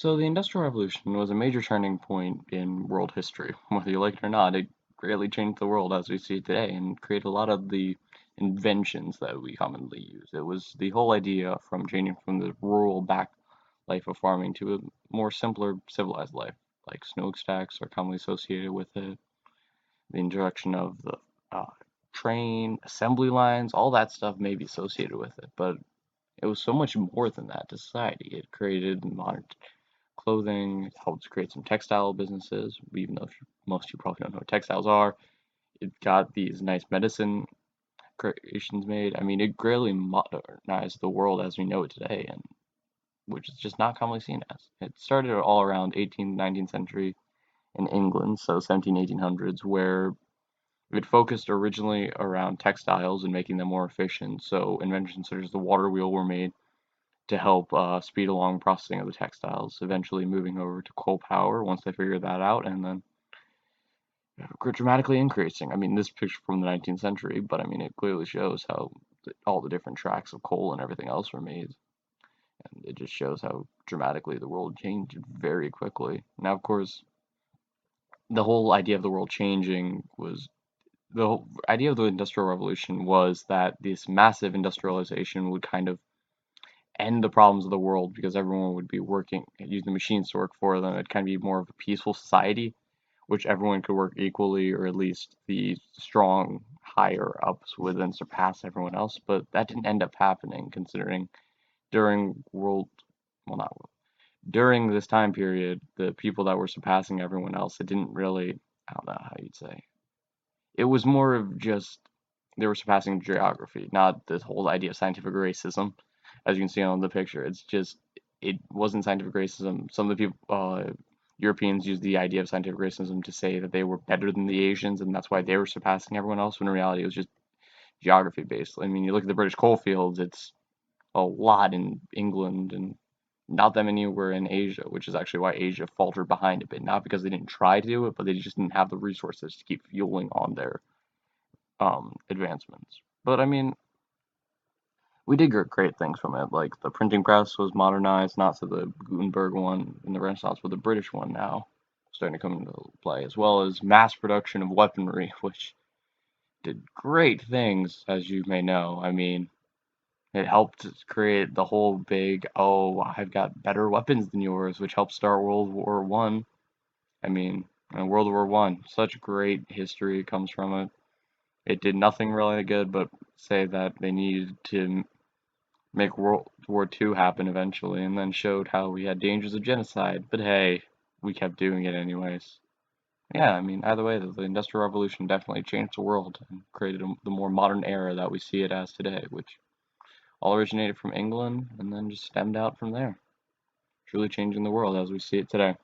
So the Industrial Revolution was a major turning point in world history. Whether you like it or not, it greatly changed the world as we see it today and created a lot of the inventions that we commonly use. It was the whole idea from changing from the rural back life of farming to a more simpler civilized life, like smokestacks are commonly associated with it, the introduction of the uh, train, assembly lines, all that stuff may be associated with it, but it was so much more than that to society. It created modern clothing, helped create some textile businesses, even though most of you probably don't know what textiles are. It got these nice medicine creations made. I mean, it greatly modernized the world as we know it today, and which is just not commonly seen as. It started all around 18th, 19th century in England, so 17, 1800s, where it focused originally around textiles and making them more efficient. So inventions such as the water wheel were made to help speed along processing of the textiles, eventually moving over to coal power once they figured that out, and then dramatically increasing. I mean, this picture from the 19th century, but I mean, it clearly shows how all the different tracks of coal and everything else were made, and it just shows how dramatically the world changed very quickly. Now, of course, the whole idea of the world changing was the whole idea of the Industrial Revolution was that this massive industrialization would kind of end the problems of the world because everyone would be working, using machines to work for them. It'd kind of be more of a peaceful society, which everyone could work equally, or at least the strong higher ups would then surpass everyone else. But that didn't end up happening, considering during well, not world, during this time period, the people that were surpassing everyone else, it didn't really, I don't know how you'd say, it was more of just they were surpassing geography, not this whole idea of scientific racism, as you can see on the picture. It's just it wasn't scientific racism. Some of the people, Europeans, used the idea of scientific racism to say that they were better than the Asians, and that's why they were surpassing everyone else. When in reality, it was just geography based. I mean, you look at the British coal fields; it's a lot in England, and not that many were in Asia, which is actually why Asia faltered behind a bit. Not because they didn't try to do it, but they just didn't have the resources to keep fueling on their advancements. But I mean, we did get great things from it. Like the printing press was modernized, not so the Gutenberg one in the Renaissance, but the British one now starting to come into play, as well as mass production of weaponry, which did great things, as you may know. I mean, it helped create the whole big, oh, I've got better weapons than yours, which helped start World War One. I mean, World War One, such great history comes from it. It did nothing really good, but say that they needed to make World War II happen eventually, and then showed how we had dangers of genocide. But hey, we kept doing it anyways. Yeah, I mean, either way, the Industrial Revolution definitely changed the world and created the more modern era that we see it as today, which all originated from England and then just stemmed out from there, truly changing the world as we see it today.